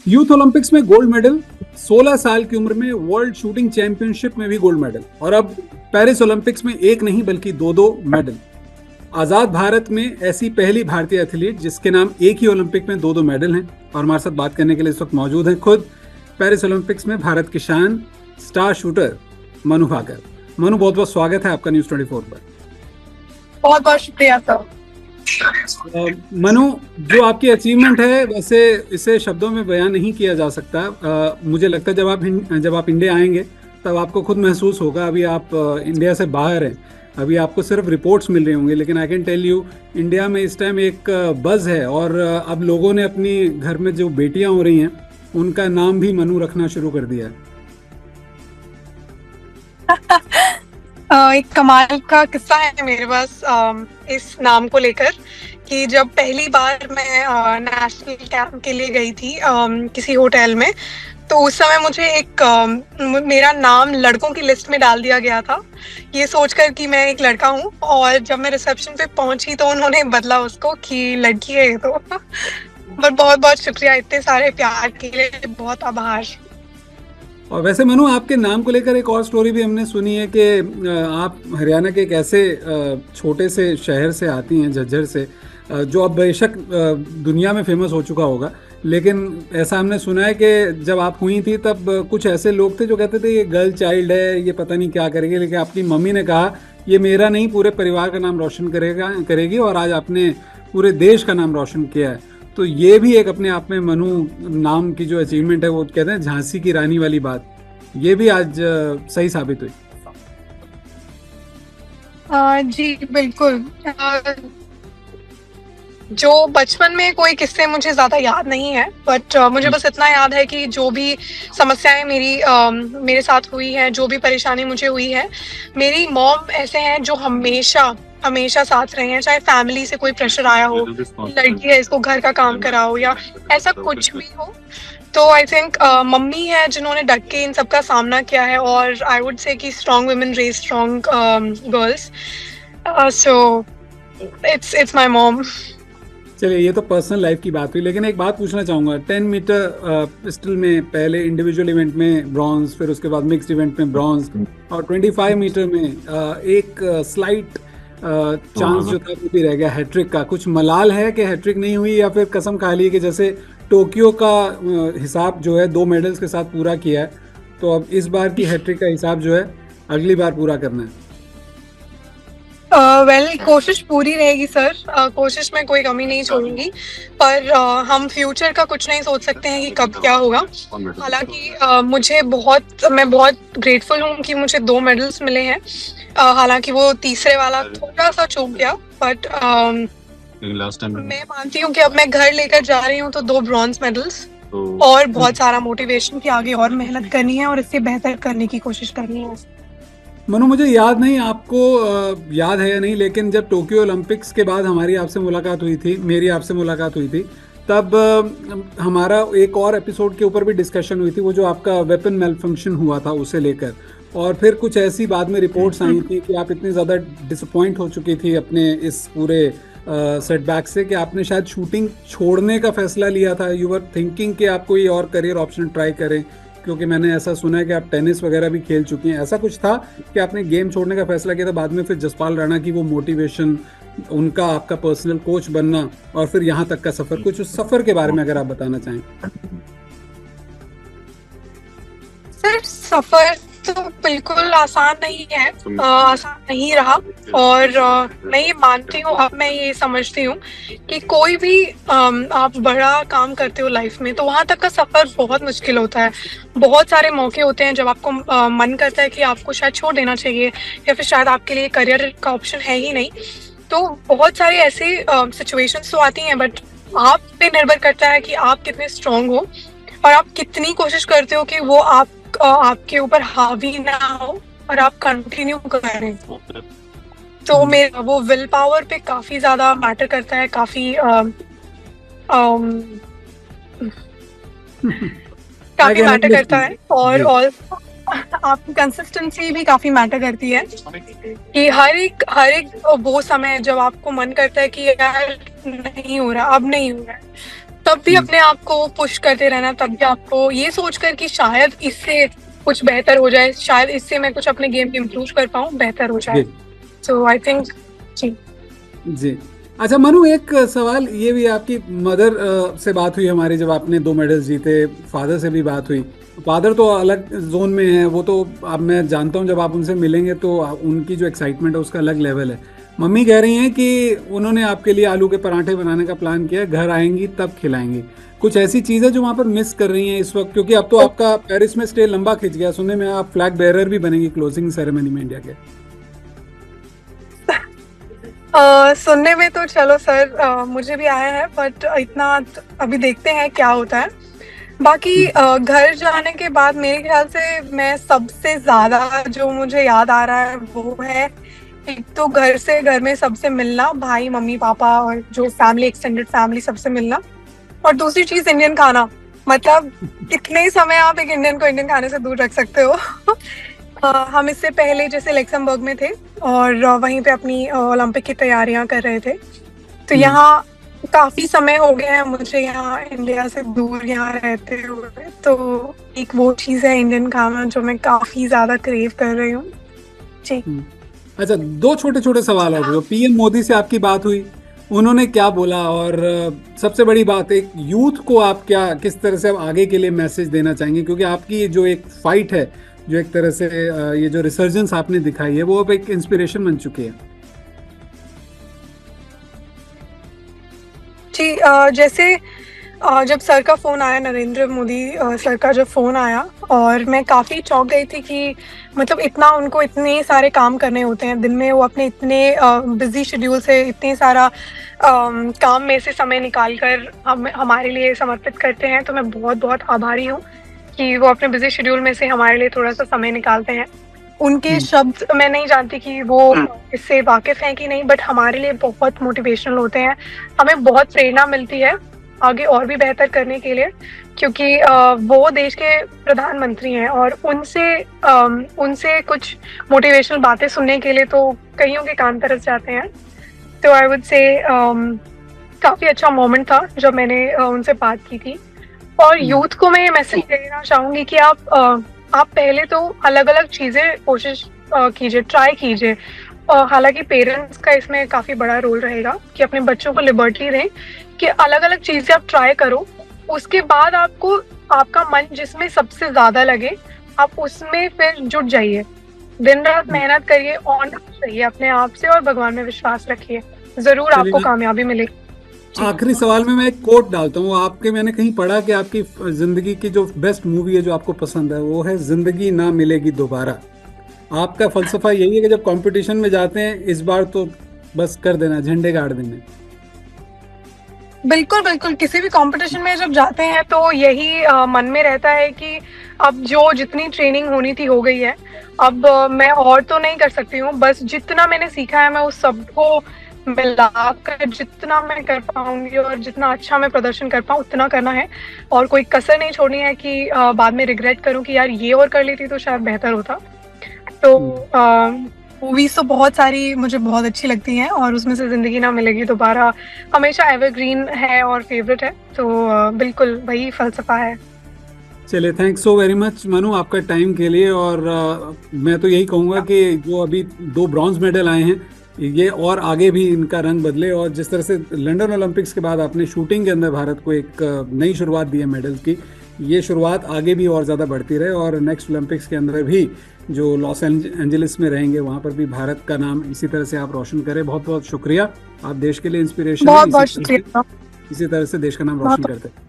Youth Olympics में gold medal, 16 साल की उम्र में वर्ल्ड शूटिंग चैंपियनशिप में भी गोल्ड मेडल, और अब पेरिस ओलंपिक्स में एक नहीं बल्कि दो दो मेडल। आजाद भारत में ऐसी पहली भारतीय एथलीट जिसके नाम एक ही ओलंपिक में दो दो मेडल हैं। और हमारे साथ बात करने के लिए इस वक्त मौजूद हैं खुद पेरिस ओलंपिक्स में भारत की शान, स्टार शूटर मनु भाकर। मनु, बहुत बहुत स्वागत है आपका न्यूज़ 24 पर। बहुत बहुत शुक्रिया सर। मनु, जो आपकी अचीवमेंट है वैसे इसे शब्दों में बयान नहीं किया जा सकता। मुझे लगता है जब आप इंडिया आएंगे तब आपको खुद महसूस होगा। अभी आप इंडिया से बाहर हैं, अभी आपको सिर्फ रिपोर्ट्स मिल रही होंगी, लेकिन I can tell you India में इस टाइम एक बज़ है। और अब लोगों ने अपनी घर में जो बेटियां हो रही हैं उनका नाम भी मनु रखना शुरू कर दिया है। एक कमाल का किस्सा है मेरे पास इस नाम को लेकर कि जब पहली बार मैं नेशनल कैंप के लिए गई थी किसी होटल में, तो उस समय मुझे मेरा नाम लड़कों की लिस्ट में डाल दिया गया था, ये सोचकर कि मैं एक लड़का हूँ। और जब मैं रिसेप्शन पे पहुंची तो उन्होंने बदला उसको कि लड़की है। तो बट बहुत बहुत शुक्रिया, इतने सारे प्यार के लिए बहुत आभार। और वैसे मनु, आपके नाम को लेकर एक और स्टोरी भी हमने सुनी है कि आप हरियाणा के एक ऐसे छोटे से शहर से आती हैं, झज्जर से, जो अब बेशक दुनिया में फेमस हो चुका होगा, लेकिन ऐसा हमने सुना है कि जब आप हुई थी तब कुछ ऐसे लोग थे जो कहते थे ये गर्ल चाइल्ड है, ये पता नहीं क्या करेगी, लेकिन आपकी मम्मी ने कहा ये मेरा नहीं पूरे परिवार का नाम रोशन करेगी, और आज आपने पूरे देश का नाम रोशन किया है। तो ये भी एक अपने आप में मनु नाम की जो अचीवमेंट है, वो कहते हैं झांसी की रानी वाली बात, ये भी आज सही साबित हुई। जी बिल्कुल। जो बचपन में कोई किस्से मुझे ज्यादा याद नहीं है, बट मुझे बस इतना याद है कि जो भी समस्याएं मेरे साथ हुई हैं, जो भी परेशानी मुझे हुई है, मेरी मॉम ऐसे हैं जो हमेशा साथ रहे हैं। चाहे फैमिली से कोई प्रेशर आया हो, लड़की है इसको घर का काम कराओ या ऐसा कुछ भी हो, तो आई थिंक मम्मी है जिन्होंने डट के इन सब का सामना किया है। और आई वुड से कि strong women raise strong girls, so it's my mom. चलिए, ये तो पर्सनल लाइफ की बात हुई, लेकिन एक बात पूछना चाहूँगा। 10 मीटर पिस्टल में पहले इंडिविजुअल इवेंट में ब्रॉन्ज, फिर उसके बाद मिक्स्ड इवेंट में ब्रॉन्ज, और 25 मीटर में एक स्लाइट चांस जो था वो भी रह गया हैट्रिक का। कुछ मलाल है कि हैट्रिक नहीं हुई, या फिर कसम खा ली कि जैसे टोक्यो का हिसाब जो है 2 मेडल्स के साथ पूरा किया है, तो अब इस बार की हैट्रिक का हिसाब जो है अगली बार पूरा करना है? कोशिश पूरी रहेगी सर, कोशिश में कोई कमी नहीं छोड़ूंगी, पर हम फ्यूचर का कुछ नहीं सोच सकते हैं कि कब क्या होगा। हालांकि मैं बहुत ग्रेटफुल हूँ कि मुझे 2 मेडल्स मिले हैं। हालांकि वो तीसरे वाला थोड़ा सा चूक गया, बट मैं मानती हूँ कि अब मैं घर लेकर जा रही हूँ तो 2 ब्रॉन्ज मेडल्स और बहुत सारा मोटिवेशन की आगे और मेहनत करनी है और इससे बेहतर करने की कोशिश करनी है। मनु, मुझे याद नहीं आपको याद है या नहीं, लेकिन जब टोक्यो ओलंपिक्स के बाद मेरी आपसे मुलाकात हुई थी, तब हमारा एक और एपिसोड के ऊपर भी डिस्कशन हुई थी, वो जो आपका वेपन मेल फंक्शन हुआ था उसे लेकर। और फिर कुछ ऐसी बाद में रिपोर्ट्स आई थी कि आप इतनी ज़्यादा डिसअपॉइंट हो चुकी थी अपने इस पूरे सेटबैक से कि आपने शायद शूटिंग छोड़ने का फैसला लिया था। यू वर थिंकिंग कि आप कोई और करियर ऑप्शन ट्राई करें, क्योंकि मैंने ऐसा सुना है कि आप टेनिस वगैरह भी खेल चुकी हैं। ऐसा कुछ था कि आपने गेम छोड़ने का फैसला किया था, बाद में फिर जसपाल राणा की वो मोटिवेशन, उनका आपका पर्सनल कोच बनना, और फिर यहाँ तक का सफर, कुछ उस सफर के बारे में अगर आप बताना चाहें। सर, सफर तो बिल्कुल आसान नहीं है, आसान नहीं रहा। और मैं ये मानती हूँ, अब मैं ये समझती हूँ कि कोई भी आप बड़ा काम करते हो लाइफ में, तो वहाँ तक का सफर बहुत मुश्किल होता है। बहुत सारे मौके होते हैं जब आपको मन करता है कि आपको शायद छोड़ देना चाहिए, या फिर शायद आपके लिए करियर का ऑप्शन है ही नहीं। तो बहुत सारी ऐसी सिचुएशंस तो आती हैं, बट आप पे निर्भर करता है कि आप कितने स्ट्रांग हो और आप कितनी कोशिश करते हो कि वो आपके ऊपर हावी ना हो और आप कंटिन्यू करें। तो मेरा वो विल पावर पे काफी ज्यादा मैटर करता है, काफी मैटर करता है। और आपकी कंसिस्टेंसी भी काफी मैटर करती है कि हर एक वो समय जब आपको मन करता है कि यार नहीं हो रहा, अब नहीं हो रहा है, तब भी अपने आप को पुश करते रहना, तब भी आपको ये सोचकर कि शायद इससे कुछ बेहतर हो जाए, शायद इससे मैं कुछ अपने गेम इम्प्रूव कर पाऊँ, बेहतर हो जाए। सो आई थिंक जी। अच्छा मनु, एक सवाल ये भी, आपकी मदर से बात हुई हमारी जब आपने 2 मेडल्स जीते, फादर से भी बात हुई। फादर तो अलग जोन में है, वो तो अब मैं जानता हूँ जब आप उनसे मिलेंगे तो उनकी जो एक्साइटमेंट है उसका अलग लेवल है। मम्मी कह रही हैं कि उन्होंने आपके लिए आलू के पराठे बनाने का प्लान किया, घर आएंगी तब खिलाएंगी। कुछ ऐसी चीज़ें जो वहाँ पर मिस कर रही हैं इस वक्त, क्योंकि अब तो आपका पेरिस में स्टे लंबा खिंच गया, सुनने में आप फ्लैग बेयरर भी बनेंगी क्लोजिंग सेरेमनी में इंडिया के। सुनने में तो चलो सर मुझे भी आया है, बट इतना अभी देखते हैं क्या होता है। बाकी घर जाने के बाद मेरे ख्याल से मैं सबसे ज्यादा जो मुझे याद आ रहा है वो है, एक तो घर में सबसे मिलना, भाई मम्मी पापा और जो फैमिली, एक्सटेंडेड फैमिली, सबसे मिलना। और दूसरी चीज इंडियन खाना, मतलब कितने समय आप एक इंडियन को इंडियन खाने से दूर रख सकते हो। हम इससे पहले जैसे लक्समबर्ग में थे और वहीं पे अपनी ओलंपिक की तैयारियां कर रहे थे, तो यहाँ काफी समय हो गया है मुझे यहाँ इंडिया से दूर यहाँ रहते हुए, तो एक वो चीज है इंडियन खाना जो मैं काफी ज्यादा क्रेव कर रही हूँ जी। अच्छा, 2 छोटे छोटे सवाल और जो पीएम मोदी से आपकी बात हुई, उन्होंने क्या बोला, और सबसे बड़ी बात, एक यूथ को आप क्या, किस तरह से आगे के लिए मैसेज देना चाहेंगे, क्योंकि आपकी जो एक फाइट है, जो एक तरह से ये जो रिसर्जेंस आपने दिखाई है, वो अब एक इंस्पिरेशन बन चुकी है। जी, जैसे जब सर का फोन आया, नरेंद्र मोदी सर का जब फोन आया, और मैं काफी चौंक गई थी कि मतलब इतना उनको इतने सारे काम करने होते हैं दिन में, वो अपने इतने बिजी शेड्यूल से इतने सारा काम में से समय निकाल कर हमारे लिए समर्पित करते हैं। तो मैं बहुत बहुत आभारी हूँ कि वो अपने बिजी शेड्यूल में से हमारे लिए थोड़ा सा समय निकालते हैं। उनके शब्द मैं नहीं जानती कि वो इससे वाकिफ हैं कि नहीं, बट हमारे लिए बहुत मोटिवेशनल होते हैं। हमें बहुत प्रेरणा मिलती है आगे और भी बेहतर करने के लिए, क्योंकि वो देश के प्रधानमंत्री हैं और उनसे कुछ मोटिवेशनल बातें सुनने के लिए तो कईयों के कान तरस जाते हैं। तो आई वुड से काफी अच्छा मोमेंट था जब मैंने उनसे बात की थी। और यूथ को मैं ये मैसेज देना चाहूंगी कि आप पहले तो अलग अलग चीजें कोशिश कीजिए, ट्राई कीजिए। हालांकि पेरेंट्स का इसमें काफी बड़ा रोल रहेगा कि अपने बच्चों को लिबर्टी दें कि अलग अलग चीजें आप ट्राई करो, उसके बाद आपको आपका मन जिसमें सबसे ज्यादा लगे आप उसमें फिर जुट जाइए, दिन रात मेहनत करिए, ऑनेस्ट रहिए अपने आप से और भगवान में विश्वास रखिए, जरूर आपको कामयाबी मिलेगी। आखिरी सवाल में मैं एक कोट डालता हूँ आपके, मैंने कहीं पढ़ा कि आपकी जिंदगी की जो बेस्ट मूवी है जो आपको पसंद है वो है जिंदगी ना मिलेगी दोबारा। आपका फलसफा यही है कि जब कंपटीशन में जाते हैं इस बार तो बस कर देना, झंडे गाड़ देने। बिल्कुल बिल्कुल, किसी भी कंपटीशन में जब जाते हैं तो यही मन में रहता है कि अब जो जितनी ट्रेनिंग होनी थी हो गई है, अब मैं और तो नहीं कर सकती हूँ, बस जितना मैंने सीखा है मैं उस सबको मिलाकर जितना मैं कर पाऊंगी और जितना अच्छा मैं प्रदर्शन कर पाऊँ उतना करना है, और कोई कसर नहीं छोड़नी है कि बाद में रिग्रेट करूँ कि यार ये और कर लेती तो शायद बेहतर होता। तो मूवीज तो बहुत सारी मुझे बहुत अच्छी लगती हैं और उसमें से जिंदगी ना मिलेगी दोबारा हमेशा एवरग्रीन है और फेवरेट है, तो बिल्कुल वही फलसफा है। चलिए, thanks so very much Manu आपका टाइम के लिए। और मैं तो यही कहूँगा कि जो अभी 2 ब्रॉन्ज मेडल आए हैं ये और आगे भी इनका रंग बदले, और जिस तरह से लंदन ओलंपिक्स के बाद आपने शूटिंग के अंदर भारत को एक नई शुरुआत दी है मेडल्स की, ये शुरुआत आगे भी और ज़्यादा बढ़ती रहे, और नेक्स्ट ओलंपिक्स के अंदर भी जो लॉस एंजलिस में रहेंगे वहाँ पर भी भारत का नाम इसी तरह से आप रोशन करें। बहुत बहुत शुक्रिया, आप देश के लिए इंस्पिरेशन, बहुत बहुत शुक्रिया, इसी तरह से देश का नाम रोशन करते हैं।